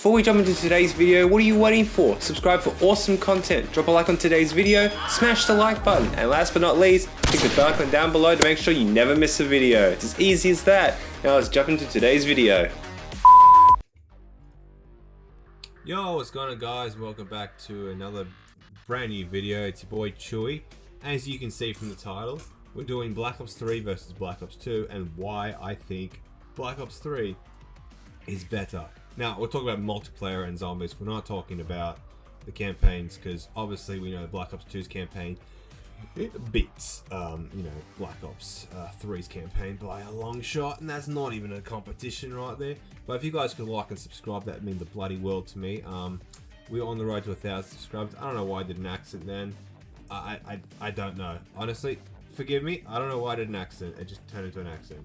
Before we jump into today's video, what are you waiting for? Subscribe for awesome content, drop a like on today's video, smash the like button, and last but not least, click the bell icon down below to make sure you never miss a video. It's as easy as that. Now let's jump into today's video. Yo, what's going on guys? Welcome back to another brand new video. It's your boy Chewy. As you can see from the title, we're doing Black Ops 3 versus Black Ops 2 and why I think Black Ops 3 is better. Now, we're talking about multiplayer and zombies. We're not talking about the campaigns because obviously we know Black Ops 2's campaign beats, Black Ops 3's campaign by a long shot, and that's not even a competition right there. But if you guys could like and subscribe, that'd mean the bloody world to me. We're on the road to 1,000 subscribers. I don't know why I did an accent then. I don't know. Honestly, forgive me. I don't know why I did an accent. It just turned into an accent.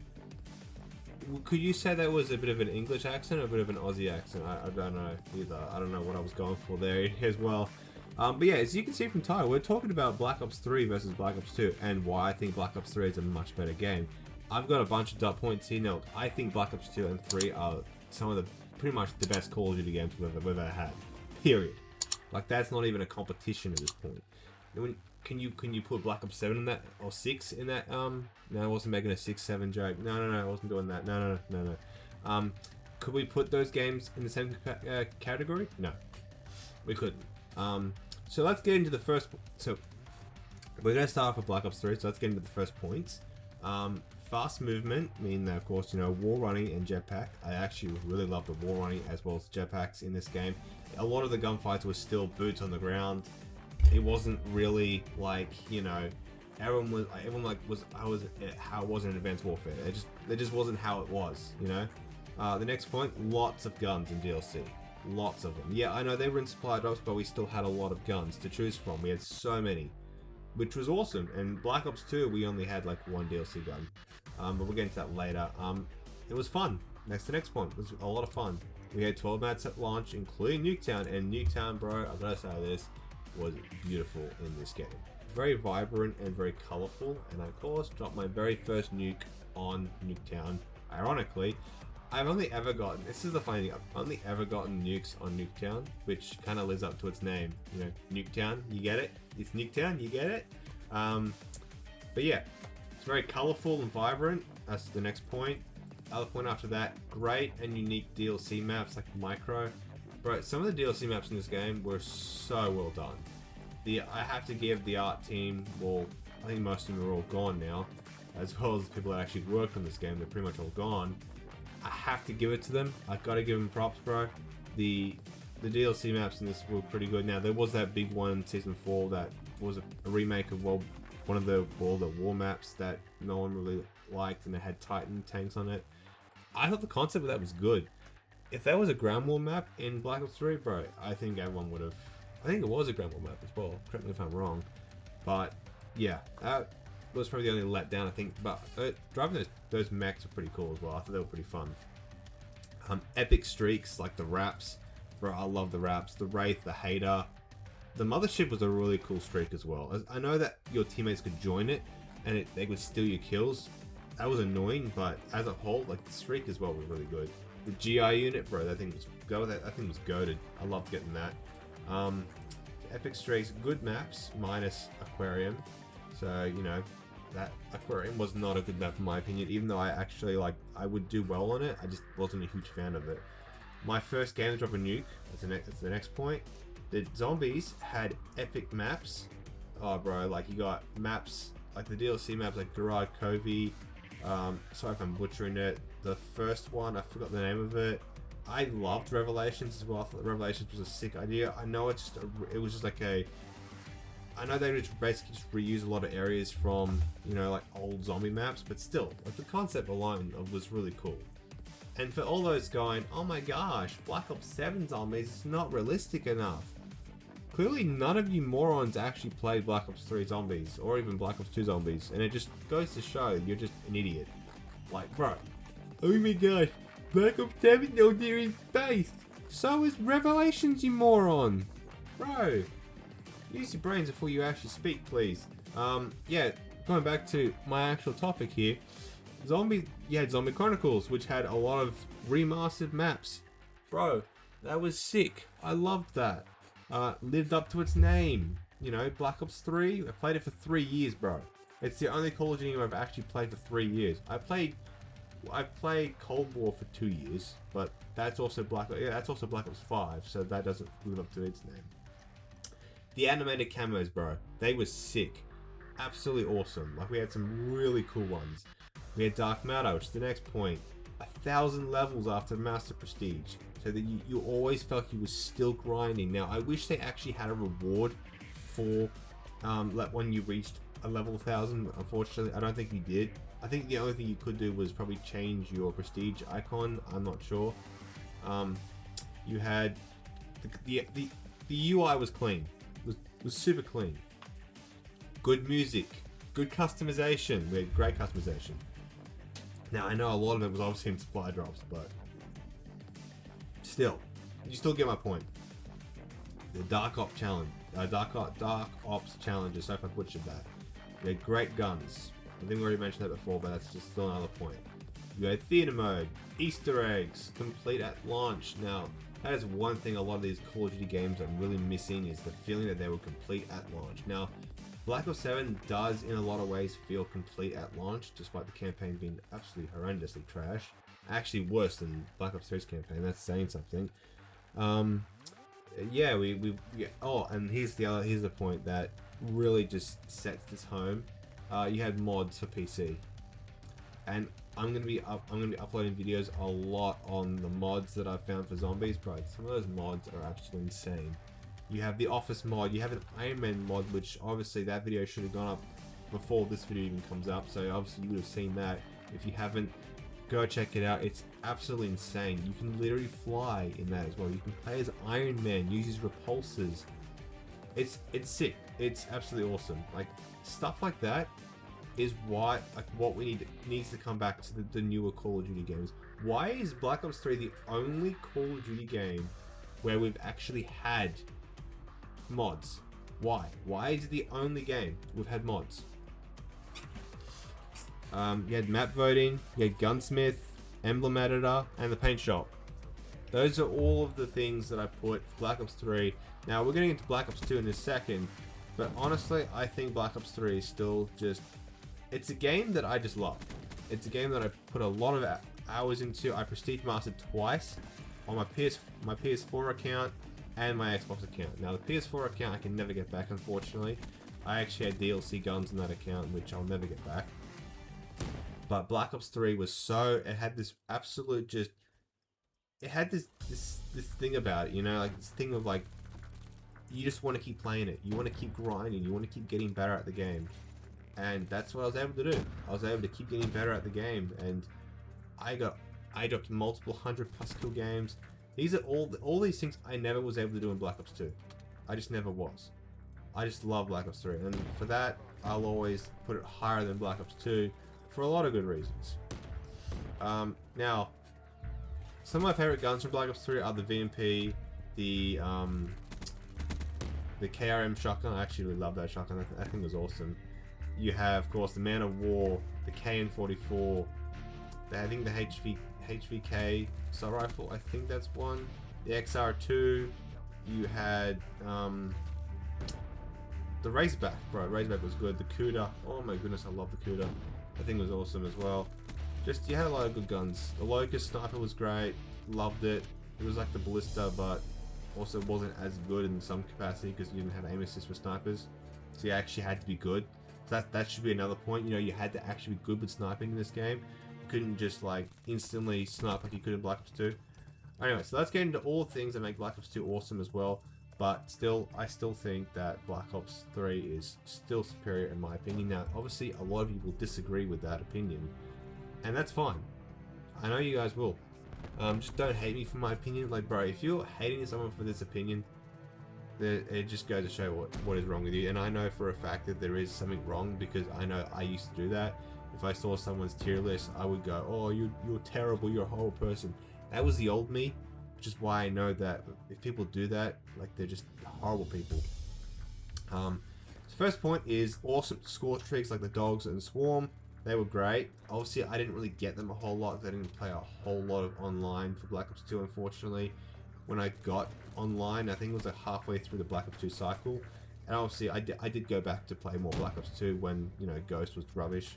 Could you say that was a bit of an English accent or a bit of an Aussie accent? I don't know either. I don't know what I was going for there as well. But yeah, as you can see from title, we're talking about Black Ops 3 versus Black Ops 2 and why I think Black Ops 3 is a much better game. I've got a bunch of dot points here. Now, I think Black Ops 2 and 3 are some of the pretty much the best Call of Duty games we've ever had. Period. Like, that's not even a competition at this point. Can you put Black Ops 7 in that, or 6 in that? No, I wasn't making a 6-7 joke. No, I wasn't doing that. No. Could we put those games in the same category? No, we couldn't. So let's get into the first. So we're gonna start off with Black Ops 3. So let's get into the first points. Fast movement, of course, wall running and jetpack. I actually really love the wall running as well as jetpacks in this game. A lot of the gunfights were still boots on the ground. It wasn't really like, everyone was how it was in Advanced Warfare. It just wasn't how it was, The next point, lots of guns in DLC. Lots of them. Yeah, I know they were in supply drops, but we still had a lot of guns to choose from. We had so many, which was awesome. And Black Ops 2, we only had like one DLC gun. But we'll get into that later. It was fun. The next point was a lot of fun. We had 12 maps at launch, including Nuketown. And Nuketown, bro, I gotta say this, was beautiful in this game. Very vibrant and very colorful. And I, of course, dropped my very first nuke on Nuketown. Ironically, I've only ever gotten, this is the funny thing, I've only ever gotten nukes on Nuketown, which kind of lives up to its name. Nuketown, you get it? It's Nuketown, you get it? But yeah, it's very colorful and vibrant. That's the next point. Other point after that, great and unique DLC maps like Micro. Bro, some of the DLC maps in this game were so well done. I have to give the art team, well, I think most of them are all gone now, as well as the people that actually worked on this game, they're pretty much all gone. I have to give it to them. I've got to give them props, bro. The DLC maps in this were pretty good. Now, there was that big one in Season 4 that was a remake of one of the war maps that no one really liked, and it had Titan tanks on it. I thought the concept of that was good. If there was a ground war map in Black Ops 3, bro, I think everyone would have. I think it was a ground war map as well. Correct me if I'm wrong. But yeah, that was probably the only letdown, I think. But driving those mechs were pretty cool as well. I thought they were pretty fun. Epic streaks like the Raps, bro. I love the Raps. The Wraith, the Hater, the Mothership was a really cool streak as well. I know that your teammates could join it and they would steal your kills. That was annoying, but as a whole, like the streak as well was really good. The GI unit, bro, that thing was goated. I loved getting that. Epic streaks, good maps minus Aquarium. So that Aquarium was not a good map in my opinion, even though I would do well on it. I just wasn't a huge fan of it. My first game to drop a nuke, that's the next point. The zombies had epic maps. Oh bro, like you got maps, like the DLC maps like Garage Covey. Sorry if I'm butchering it. The first one, I forgot the name of it. I loved Revelations as well. I thought Revelations was a sick idea. I know it was just like I know they basically just reuse a lot of areas from, like old zombie maps, but still, like the concept alone was really cool. And for all those going, oh my gosh, Black Ops 7 zombies, it's not realistic enough. Clearly none of you morons actually played Black Ops 3 zombies, or even Black Ops 2 zombies, and it just goes to show you're just an idiot. Like, bro, oh my gosh, Black Ops 7 no there is space. So is Revelations, you moron. Bro, use your brains before you actually speak, please. Yeah, going back to my actual topic here. You had Zombie Chronicles, which had a lot of remastered maps. Bro, That was sick. I loved that. Lived up to its name. You know, Black Ops 3, I played it for 3 years, bro. It's the only Call of Duty game I've actually played for 3 years. I played Cold War for 2 years, but that's also Black Ops 5, so that doesn't live up to its name. The animated camos, bro, they were sick. Absolutely awesome. Like, we had some really cool ones. We had Dark Matter, which is the next point. 1,000 levels after Master Prestige, so that you always felt you were still grinding. Now, I wish they actually had a reward for like when you reached a level 1,000. Unfortunately, I don't think you did. I think the only thing you could do was probably change your prestige icon. I'm not sure. You had the UI was clean. Was super clean. Good music, good customization. We had great customization. Now, I know a lot of it was obviously in supply drops, but still, you still get my point. The Dark Ops challenge, Dark Ops challenges. So if I butchered that, you had great guns. I think we already mentioned that before, but that's just still another point. You had theater mode, Easter eggs, complete at launch. Now, that is one thing a lot of these Call of Duty games I'm really missing, is the feeling that they were complete at launch. Now, Black Ops 7 does in a lot of ways feel complete at launch, despite the campaign being absolutely horrendously trash. Actually worse than Black Ops 3's campaign, that's saying something. Yeah, oh, and here's the point that really just sets this home. You had mods for PC. And I'm gonna be uploading videos a lot on the mods that I've found for zombies, bro. Some of those mods are absolutely insane. You have the Office mod, you have an Iron Man mod, which obviously that video should have gone up before this video even comes up, so obviously you would have seen that. If you haven't, go check it out. It's absolutely insane. You can literally fly in that as well. You can play as Iron Man, use his repulsors. It's sick. It's absolutely awesome. Like, stuff like that is what we needs to come back to the newer Call of Duty games. Why is Black Ops 3 the only Call of Duty game where we've actually had mods? Why is it the only game we've had mods? You had map voting, you had gunsmith, emblem editor, and the paint shop. Those are all of the things that I put for Black Ops 3. Now, we're getting into Black Ops 2 in a second, but honestly, I think Black Ops 3 is still just... It's a game that I just love. It's a game that I put a lot of hours into. I prestige mastered twice on my PS4 account and my Xbox account. Now, the PS4 account I can never get back, unfortunately. I actually had DLC guns in that account, which I'll never get back. But Black Ops 3 was so... It had this absolute just... It had this thing about it, you know? Like, this thing of, like... You just want to keep playing it. You want to keep grinding. You want to keep getting better at the game. And that's what I was able to do. I was able to keep getting better at the game. And I dropped multiple 100+ kill games. These are all these things I never was able to do in Black Ops 2. I just never was. I just love Black Ops 3. And for that, I'll always put it higher than Black Ops 2. For a lot of good reasons. Now, some of my favorite guns from Black Ops 3 are the VMP, the KRM shotgun. I actually really love that shotgun. I think it was awesome. You have, of course, the Man of War, the KN-44, I think the HVK assault rifle. I think that's one. The XR2. You had the Razorback, bro. Razorback was good. The Kuda. Oh my goodness, I love the Kuda. I think it was awesome as well. Just, you had a lot of good guns. The Locust Sniper was great. Loved it. It was like the Ballista, but also wasn't as good in some capacity because you didn't have aim assist for snipers. So you actually had to be good. So that should be another point. You know, you had to actually be good with sniping in this game. You couldn't just like instantly snipe like you could in Black Ops 2. Anyway, so let's get into all the things that make Black Ops 2 awesome as well. But still, I still think that Black Ops 3 is still superior in my opinion. Now, obviously, a lot of you will disagree with that opinion, and that's fine. I know you guys will. Just don't hate me for my opinion. Like, bro, if you're hating someone for this opinion, it just goes to show what is wrong with you. And I know for a fact that there is something wrong because I know I used to do that. If I saw someone's tier list, I would go, "Oh, you're terrible. You're a horrible person." That was the old me. Which is why I know that if people do that, like, they're just horrible people. So first point is awesome score streaks like the Dogs and Swarm. They were great. Obviously, I didn't really get them a whole lot. I didn't play a whole lot of online for Black Ops 2, unfortunately. when I got online. I think it was like halfway through the Black Ops 2 cycle. And obviously I did go back to play more Black Ops 2 when, you know, Ghost was rubbish.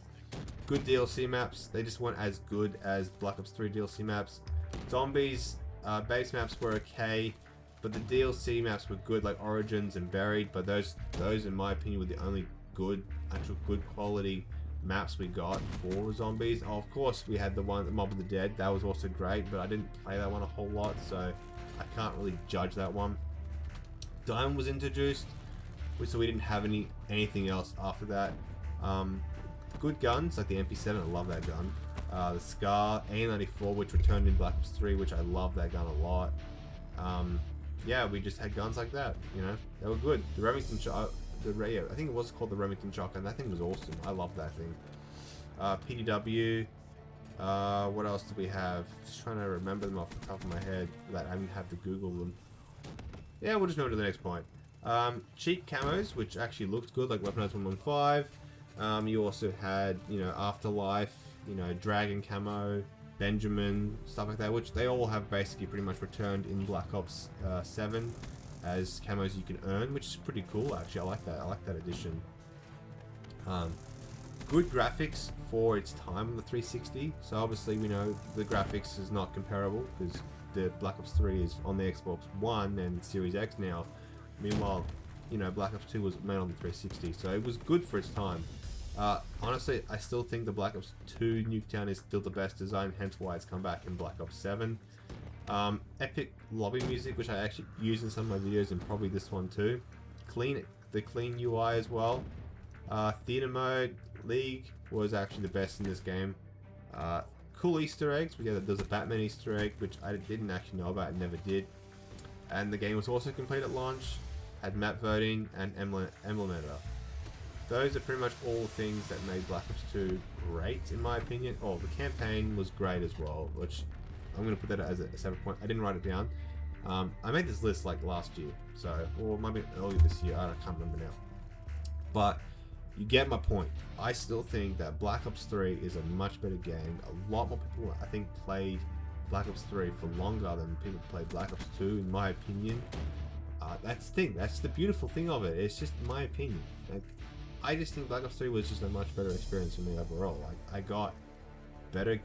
Good DLC maps. They just weren't as good as Black Ops 3 DLC maps. Zombies, base maps were okay, but the DLC maps were good, like Origins and Buried, but those in my opinion were the only good, actual good quality maps we got for zombies. Oh, of course we had the one, the Mob of the Dead, that was also great, but I didn't play that one a whole lot, so I can't really judge that one. Diamond was introduced, so we didn't have anything else after that. Good guns, like the MP7, I love that gun. The Scar, A94, which returned in Black Ops 3, which I love that gun a lot. Yeah, we just had guns like that, you know, they were good. The Remington I think it was called the Remington shotgun. That thing was awesome. I love that thing. PDW. What else do we have? Just trying to remember them off the top of my head without having to Google them. Yeah, we'll just move to the next point. Cheap camos, which actually looked good, like Weaponized 115. You also had, you know, Afterlife, you know, Dragon camo, Benjamin, stuff like that, which they all have basically pretty much returned in Black Ops 7 as camos you can earn, which is pretty cool actually. I like that. I like that addition. Good graphics for its time on the 360. So obviously we know the graphics is not comparable because the Black Ops 3 is on the Xbox One and Series X now. Meanwhile, you know, Black Ops 2 was made on the 360, so it was good for its time. Honestly, I still think the Black Ops 2 Nuketown is still the best design, hence why it's come back in Black Ops 7. Epic lobby music, which I actually use in some of my videos and probably this one too. The clean UI as well. Theater mode, League was actually the best in this game. Cool Easter eggs. There's a Batman Easter egg, which I didn't actually know about and never did. And the game was also complete at launch. Had map voting and emblem editor. Those are pretty much all things that made Black Ops 2 great, in my opinion. Oh, the campaign was great as well, which I'm going to put that as a separate point. I didn't write it down. I made this list like last year, so, or maybe earlier this year, I can't remember now. But you get my point. I still think that Black Ops 3 is a much better game. A lot more people, I think, played Black Ops 3 for longer than people played Black Ops 2, in my opinion. That's the thing. That's the beautiful thing of it. It's just my opinion. Like, I just think Black Ops 3 was just a much better experience for me overall. Like, I got better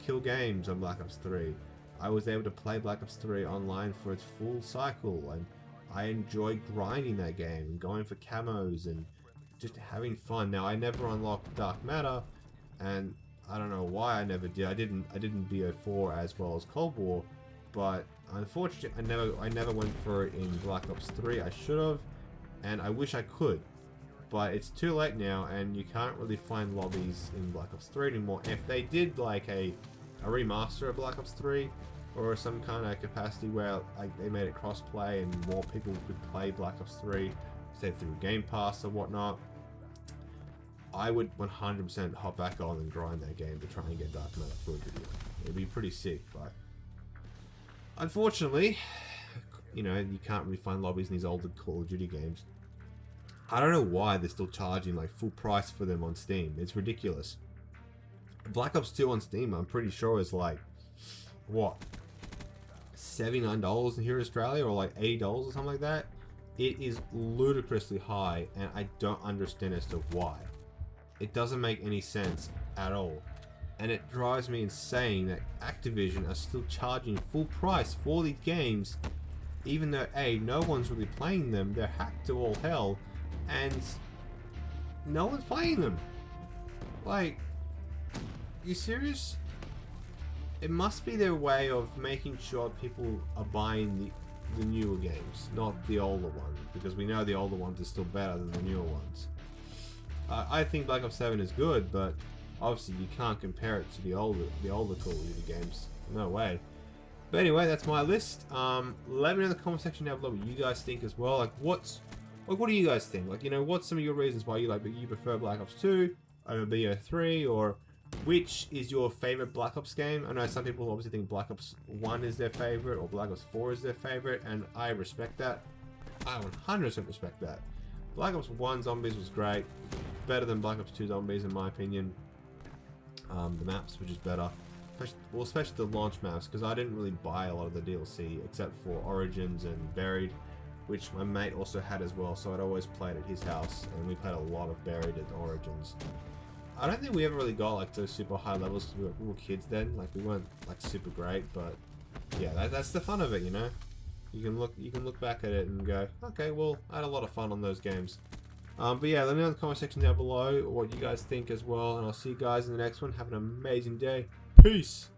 kill games on Black Ops 3. I was able to play Black Ops 3 online for its full cycle, and I enjoyed grinding that game and going for camos and just having fun. Now, I never unlocked Dark Matter, and I don't know why I never did. I didn't BO4 as well as Cold War, but unfortunately, I never went for it in Black Ops 3. I should have, and I wish I could. But it's too late now, and you can't really find lobbies in Black Ops 3 anymore. If they did like a remaster of Black Ops 3, or some kind of capacity where like they made it cross-play and more people could play Black Ops 3, say through Game Pass or whatnot, I would 100% hop back on and grind that game to try and get Dark Matter for a video. It'd be pretty sick, but unfortunately, you know, you can't really find lobbies in these older Call of Duty games. I don't know why they're still charging like full price for them on Steam. It's ridiculous. Black Ops 2 on Steam, I'm pretty sure is like, what, $79 in here in Australia, or like $80 or something like that. It is ludicrously high, and I don't understand as to why. It doesn't make any sense at all. And it drives me insane that Activision are still charging full price for these games, even though A, no one's really playing them, they're hacked to all hell, and no one's playing them. Like, you serious? It must be their way of making sure people are buying the newer games, not the older ones, because we know the older ones are still better than the newer ones. I think Black Ops 7 is good, but obviously you can't compare it to the older Call of Duty games. No way. But anyway, that's my list. Let me know in the comment section down below what you guys think as well. Like, what do you guys think? Like, you know, what's some of your reasons why you prefer Black Ops 2 over BO3, or which is your favorite Black Ops game? I know some people obviously think Black Ops 1 is their favorite, or Black Ops 4 is their favorite, and I respect that. I 100% respect that. Black Ops 1 Zombies was great. Better than Black Ops 2 Zombies in my opinion. The maps were just better. especially the launch maps, because I didn't really buy a lot of the DLC except for Origins and Buried, which my mate also had as well, so I'd always played at his house, and we played a lot of Buried and Origins. I don't think we ever really got like those super high levels because we were kids then. Like, we weren't like super great, but yeah, that's the fun of it, you know. You can look back at it and go, okay, well, I had a lot of fun on those games. But yeah, let me know in the comment section down below what you guys think as well, and I'll see you guys in the next one. Have an amazing day. Peace.